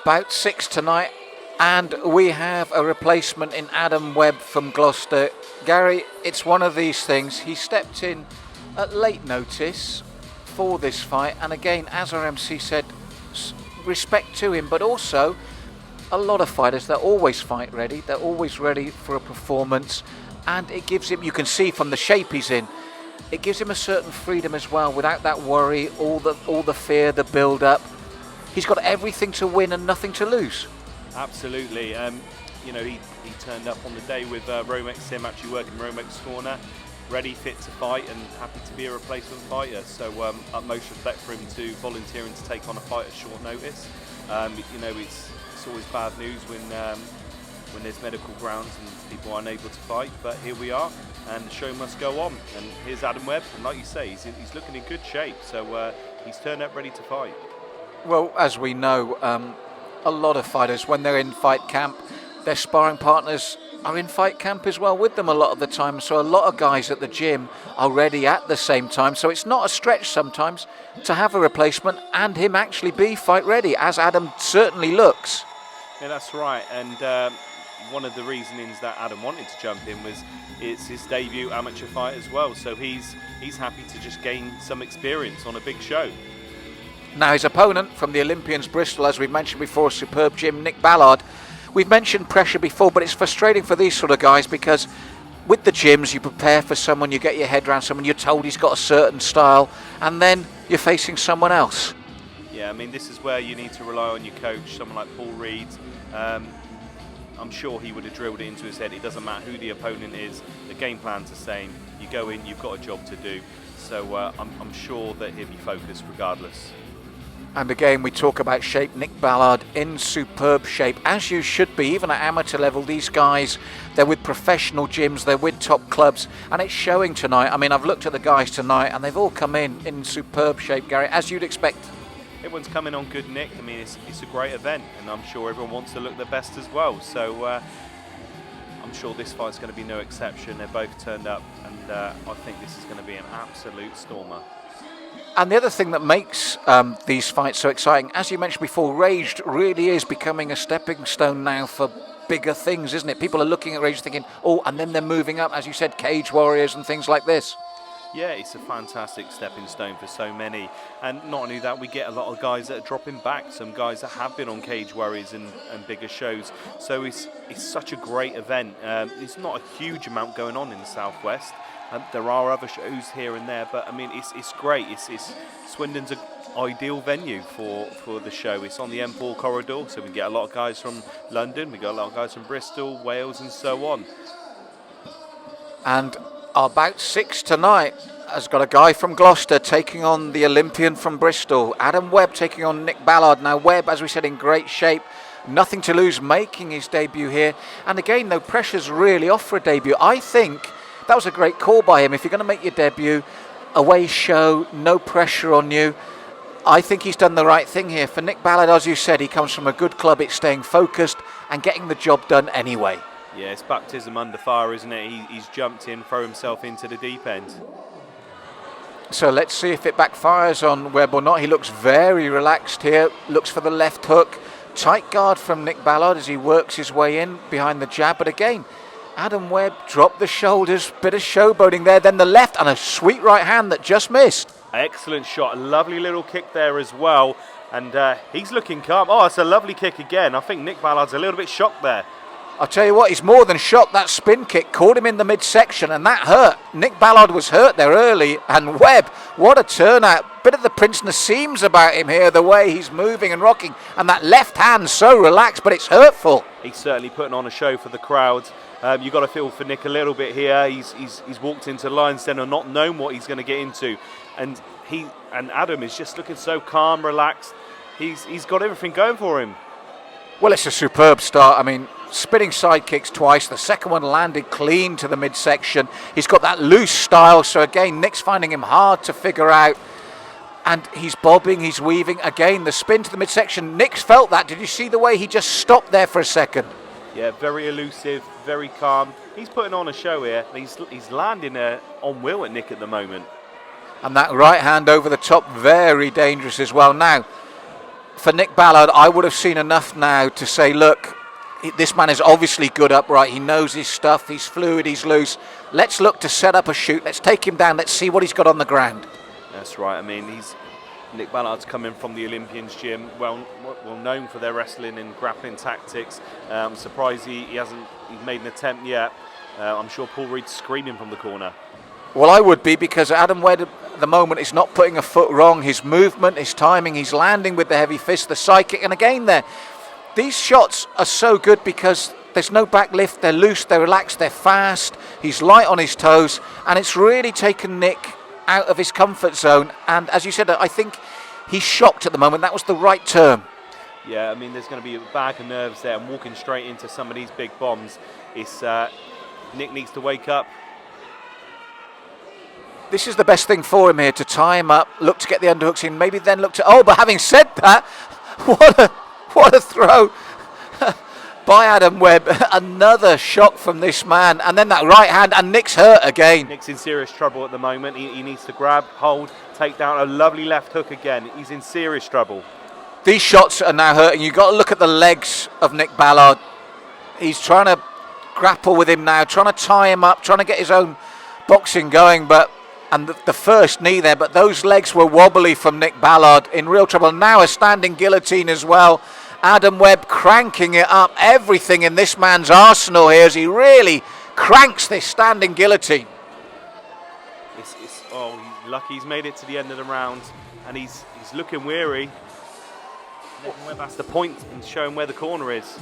Bout 6 tonight, and we have a replacement in Adam Webb from Gloucester. Gary, it's one of these things. He stepped in at late notice for this fight, and again, as our MC said, respect to him, but also a lot of fighters, they're always fight ready, they're always ready for a performance, and it gives him, you can see from the shape he's in, it gives him a certain freedom as well, without that worry, all the fear, the build up. He's got everything to win and nothing to lose. Absolutely. You know, he turned up on the day with Romex Sim, actually working Romex's corner, ready, fit to fight, and happy to be a replacement fighter. So utmost respect for him to volunteering to take on a fight at short notice. You know, it's always bad news when there's medical grounds and people are unable to fight, but here we are, and the show must go on. And here's Adam Webb, and like you say, he's looking in good shape, so he's turned up ready to fight. Well, as we know, a lot of fighters, when they're in fight camp, their sparring partners are in fight camp as well with them a lot of the time. So a lot of guys at the gym are ready at the same time. So it's not a stretch sometimes to have a replacement and him actually be fight ready, as Adam certainly looks. Yeah, that's right. And one of the reasonings that Adam wanted to jump in was it's his debut amateur fight as well. So he's happy to just gain some experience on a big show. Now his opponent from the Olympians Bristol, as we've mentioned before, a superb gym, Nick Ballard. We've mentioned pressure before, but it's frustrating for these sort of guys because with the gyms you prepare for someone, you get your head around someone, you're told he's got a certain style, and then you're facing someone else. Yeah, I mean, this is where you need to rely on your coach, someone like Paul Reed. I'm sure he would have drilled it into his head. It doesn't matter who the opponent is, the game plan's the same. You go in, you've got a job to do. So I'm sure that he'll be focused regardless. And again, we talk about shape. Nick Ballard in superb shape, as you should be, even at amateur level. These guys, they're with professional gyms, they're with top clubs, and it's showing tonight. I mean, I've looked at the guys tonight, and they've all come in superb shape, Gary, as you'd expect. Everyone's coming on good, Nick. I mean, it's a great event, and I'm sure everyone wants to look their best as well. So I'm sure this fight's going to be no exception. They're both turned up, and I think this is going to be an absolute stormer. And the other thing that makes these fights so exciting, as you mentioned before, Raged really is becoming a stepping stone now for bigger things, isn't it? People are looking at Raged thinking, oh, and then they're moving up, as you said, Cage Warriors and things like this. Yeah, it's a fantastic stepping stone for so many. And not only that, we get a lot of guys that are dropping back, some guys that have been on Cage Warriors and bigger shows. So it's such a great event. It's not a huge amount going on in the Southwest. There are other shows here and there, but I mean, it's great. Swindon's an ideal venue for the show. It's on the M4 corridor, so we get a lot of guys from London, we got a lot of guys from Bristol, Wales, and so on. And our bout 6 tonight has got a guy from Gloucester taking on the Olympian from Bristol. Adam Webb taking on Nick Ballard. Now Webb, as we said, in great shape. Nothing to lose, making his debut here. And again, no pressure's really off for a debut. I think that was a great call by him. If you're going to make your debut, away show, no pressure on you, I think he's done the right thing here. For Nick Ballard, as you said, he comes from a good club. It's staying focused and getting the job done anyway. Yeah, it's baptism under fire, isn't it? He's jumped in, thrown himself into the deep end. So let's see if it backfires on Webb or not. He looks very relaxed here, looks for the left hook. Tight guard from Nick Ballard as he works his way in behind the jab, but again, Adam Webb dropped the shoulders, bit of showboating there, then the left and a sweet right hand that just missed. Excellent shot, a lovely little kick there as well, and he's looking calm. Oh, it's a lovely kick again. I think Nick Ballard's a little bit shocked there. I'll tell you what, he's more than shocked. That spin kick caught him in the midsection and that hurt. Nick Ballard was hurt there early, and Webb, what a turnout. Bit of the Prince Nassim's about him here, the way he's moving and rocking, and that left hand so relaxed, but it's hurtful. He's certainly putting on a show for the crowd. You've got to feel for Nick a little bit here. He's walked into the Lions Den and not known what he's going to get into, and Adam is just looking so calm, relaxed. He's got everything going for him. Well, it's a superb start. I mean, spinning side kicks twice. The second one landed clean to the midsection. He's got that loose style. So again, Nick's finding him hard to figure out. And he's bobbing, he's weaving. Again, the spin to the midsection. Nick's felt that. Did you see the way he just stopped there for a second? Yeah, very elusive, very calm. He's putting on a show here. He's landing on will at Nick at the moment. And that right hand over the top, very dangerous as well. Now, for Nick Ballard, I would have seen enough now to say, look, this man is obviously good upright. He knows his stuff. He's fluid. He's loose. Let's look to set up a shoot. Let's take him down. Let's see what he's got on the ground. That's right. I mean, Nick Ballard's coming from the Olympians gym, well known for their wrestling and grappling tactics. I'm surprised he's made an attempt yet. I'm sure Paul Reed's screaming from the corner. Well, I would be, because Adam Webb at the moment is not putting a foot wrong. His movement, his timing, he's landing with the heavy fist, the side kick. And again these shots are so good because there's no back lift. They're loose, they're relaxed, they're fast. He's light on his toes. And it's really taken Nick out of his comfort zone. And as you said, I think he's shocked at the moment. That was the right term. Yeah, I mean, there's going to be a bag of nerves there. And walking straight into some of these big bombs, Nick needs to wake up. This is the best thing for him here, to tie him up, look to get the underhooks in, maybe then look to... Oh, but having said that, what a throw by Adam Webb. Another shot from this man, and then that right hand, and Nick's hurt again. Nick's in serious trouble at the moment. He needs to grab, hold, take down a lovely left hook again. He's in serious trouble. These shots are now hurting. You've got to look at the legs of Nick Ballard. He's trying to grapple with him now, trying to tie him up, trying to get his own boxing going, and the first knee there, but those legs were wobbly from Nick Ballard, in real trouble. Now a standing guillotine as well. Adam Webb cranking it up. Everything in this man's arsenal here as he really cranks this standing guillotine. He's lucky he's made it to the end of the round, and he's looking weary. Nick Webb has to point and show him where the corner is.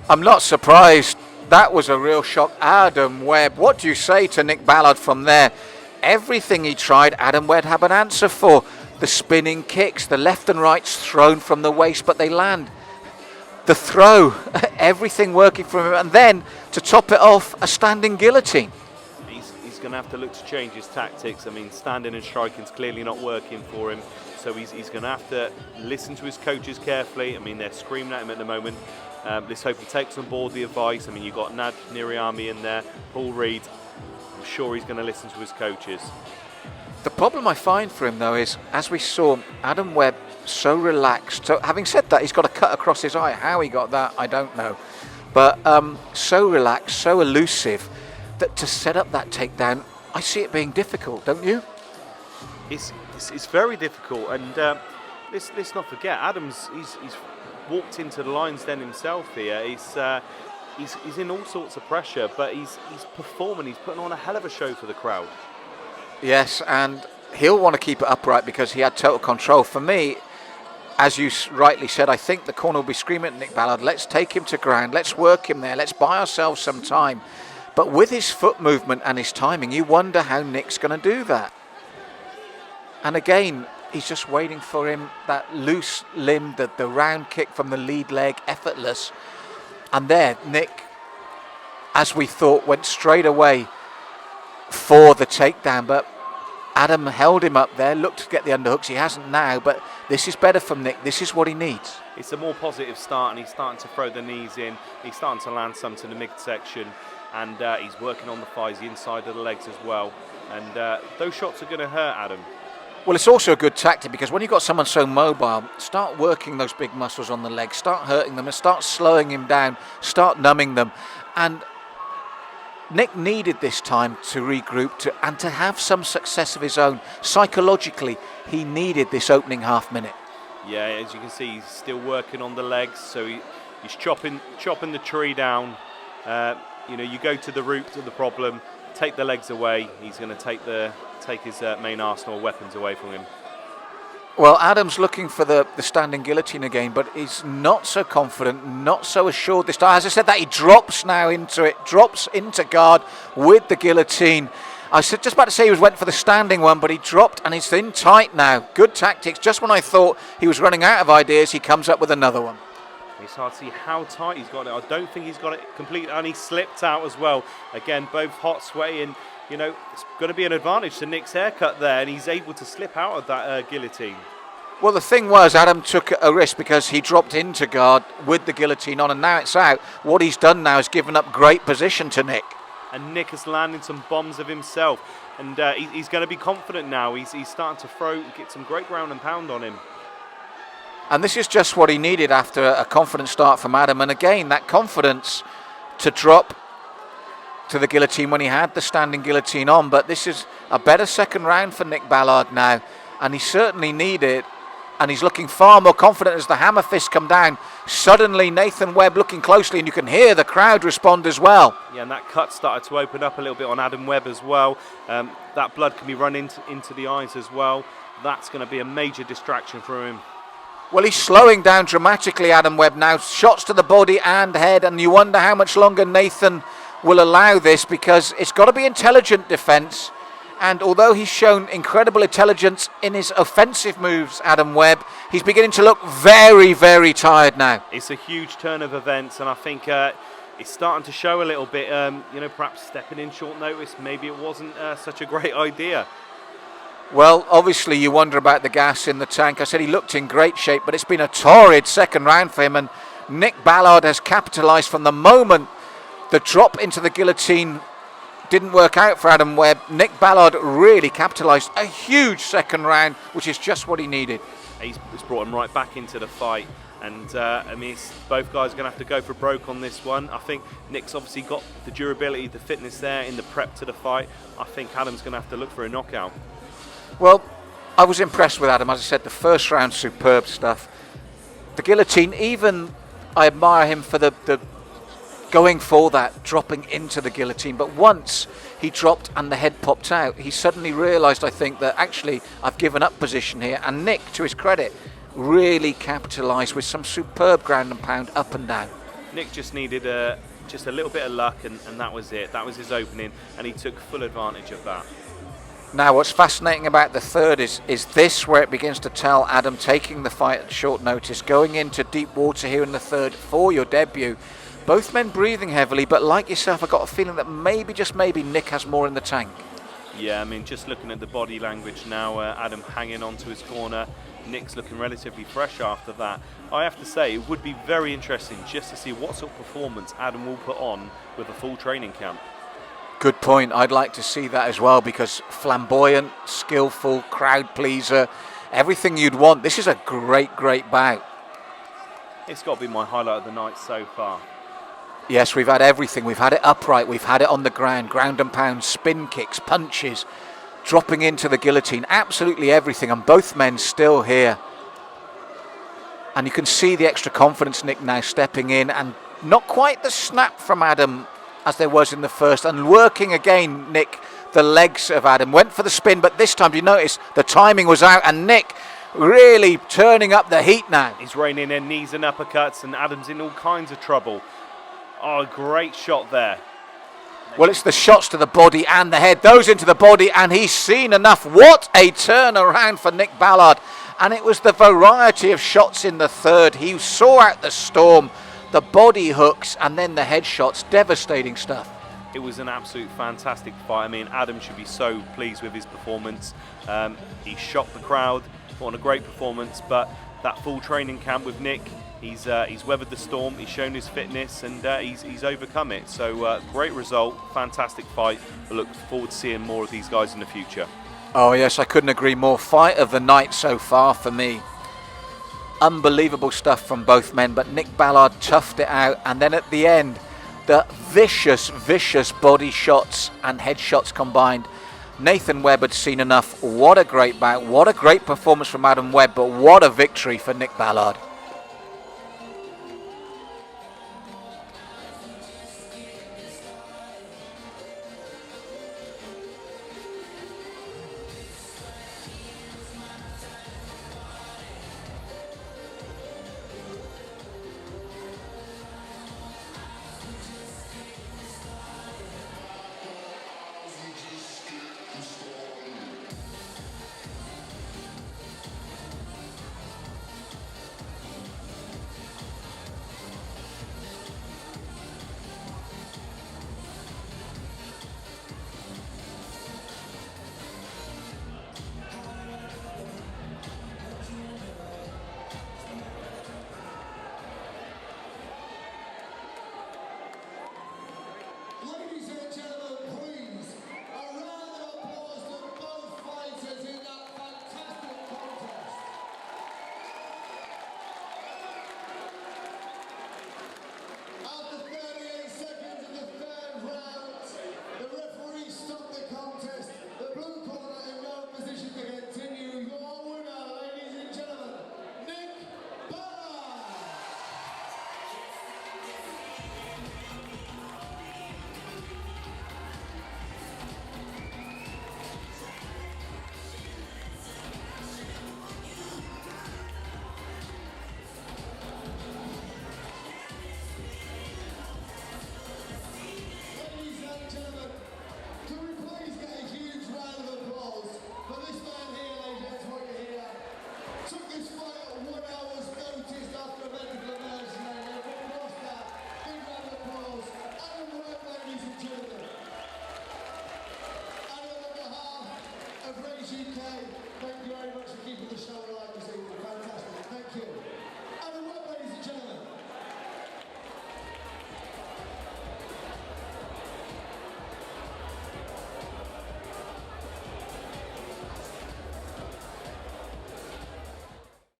I'm not surprised. That was a real shock. Adam Webb, what do you say to Nick Ballard from there? Everything he tried, Adam Webb had an answer for. The spinning kicks, the left and rights thrown from the waist, but they land. The throw, everything working for him. And then, to top it off, a standing guillotine. He's going to have to look to change his tactics. I mean, standing and striking is clearly not working for him. So he's going to have to listen to his coaches carefully. I mean, they're screaming at him at the moment. Let's hope he takes on board the advice. I mean, you've got Nad Niriami in there, Paul Reed. I'm sure he's going to listen to his coaches. The problem I find for him, though, is, as we saw, Adam Webb so relaxed. So, having said that, he's got a cut across his eye. How he got that, I don't know. But so relaxed, so elusive, that to set up that takedown, I see it being difficult, don't you? It's very difficult, and let's not forget, Adams, he's walked into the lion's den himself here. He's in all sorts of pressure, but he's performing. He's putting on a hell of a show for the crowd. Yes, and he'll want to keep it upright because he had total control. For me, as you rightly said, I think the corner will be screaming at Nick Ballard, let's take him to ground, let's work him there, let's buy ourselves some time. But with his foot movement and his timing, you wonder how Nick's going to do that. And again, he's just waiting for him, that loose limb, the round kick from the lead leg, effortless. And there, Nick, as we thought, went straight away for the takedown, but Adam held him up there, looked to get the underhooks. He hasn't now, but this is better from Nick. This is what he needs. It's a more positive start, and he's starting to throw the knees in. He's starting to land some to the midsection, and he's working on the thighs, the inside of the legs as well. And those shots are going to hurt Adam. Well, it's also a good tactic because when you've got someone so mobile, start working those big muscles on the legs, start hurting them and start slowing him down, start numbing them. And Nick needed this time to regroup and to have some success of his own. Psychologically, he needed this opening half minute. Yeah, as you can see, he's still working on the legs, so he's chopping the tree down. You go to the root of the problem, take the legs away. He's going to take his main arsenal of weapons away from him. Well, Adam's looking for the standing guillotine again, but he's not so confident, not so assured this time. As I said, that he drops now into it, drops into guard with the guillotine. I was just about to say he went for the standing one, but he dropped and he's in tight now. Good tactics. Just when I thought he was running out of ideas, he comes up with another one. It's hard to see how tight he's got it. I don't think he's got it complete, and he slipped out as well. Again, both hot, sweaty, and it's going to be an advantage to Nick's haircut there, and he's able to slip out of that guillotine. Well, the thing was, Adam took a risk because he dropped into guard with the guillotine on, and now it's out. What he's done now is given up great position to Nick. And Nick has landed some bombs of himself, and he's going to be confident now. He's starting to get some great ground and pound on him. And this is just what he needed after a confident start from Adam. And again, that confidence to drop to the guillotine when he had the standing guillotine on. But this is a better second round for Nick Ballard now. And he certainly needed it. And he's looking far more confident as the hammer fists come down. Suddenly, Nathan Webb looking closely, and you can hear the crowd respond as well. Yeah, and that cut started to open up a little bit on Adam Webb as well. That blood can be run into the eyes as well. That's going to be a major distraction for him. Well, he's slowing down dramatically, Adam Webb now. Shots to the body and head, and you wonder how much longer Nathan will allow this, because it's got to be intelligent defence. And although he's shown incredible intelligence in his offensive moves, Adam Webb, he's beginning to look very, very tired now. It's a huge turn of events, and I think it's starting to show a little bit. Perhaps stepping in short notice, maybe it wasn't such a great idea. Well, obviously you wonder about the gas in the tank. I said he looked in great shape, but it's been a torrid second round for him, and Nick Ballard has capitalised from the moment the drop into the guillotine didn't work out for Adam Webb. Nick Ballard really capitalised a huge second round, which is just what he needed. He's brought him right back into the fight, and both guys are going to have to go for broke on this one. I think Nick's obviously got the durability, the fitness there in the prep to the fight. I think Adam's going to have to look for a knockout. Well, I was impressed with Adam. As I said, the first round, superb stuff. The guillotine, even I admire him for the going for that, dropping into the guillotine. But once he dropped and the head popped out, he suddenly realised, I think, that actually I've given up position here. And Nick, to his credit, really capitalised with some superb ground and pound up and down. Nick just needed just a little bit of luck, and that was it. That was his opening, and he took full advantage of that. Now, what's fascinating about the third is this, where it begins to tell Adam taking the fight at short notice, going into deep water here in the third for your debut. Both men breathing heavily, but like yourself, I got a feeling that maybe, just maybe, Nick has more in the tank. Yeah, I mean, just looking at the body language now, Adam hanging on to his corner, Nick's looking relatively fresh after that. I have to say, it would be very interesting just to see what sort of performance Adam will put on with a full training camp. Good point. I'd like to see that as well, because flamboyant, skillful, crowd pleaser, everything you'd want. This is a great, great bout. It's got to be my highlight of the night so far. Yes, we've had everything. We've had it upright, we've had it on the ground and pound, spin kicks, punches, dropping into the guillotine, absolutely everything, and both men still here. And you can see the extra confidence Nick now stepping in, and not quite the snap from Adam as there was in the first, and working again, Nick, the legs of Adam. Went for the spin, but this time, you notice, the timing was out, and Nick really turning up the heat now. He's reining in knees and uppercuts, and Adam's in all kinds of trouble. Oh, great shot there. Well, it's the shots to the body and the head, those into the body, and he's seen enough. What a turnaround for Nick Ballard. And it was the variety of shots in the third. He saw out the storm, the body hooks, and then the head shots. Devastating stuff. It was an absolute fantastic fight. I mean, Adam should be so pleased with his performance. He shocked the crowd, put on a great performance, but that full training camp with Nick, he's weathered the storm, he's shown his fitness, and he's overcome it. So great result, fantastic fight. I look forward to seeing more of these guys in the future. Oh yes, I couldn't agree more. Fight of the night so far for me. Unbelievable stuff from both men, but Nick Ballard toughed it out, and then at the end, the vicious body shots and head shots combined. Nathan Webb had seen enough. What a great bout, what a great performance from Adam Webb, but what a victory for Nick Ballard.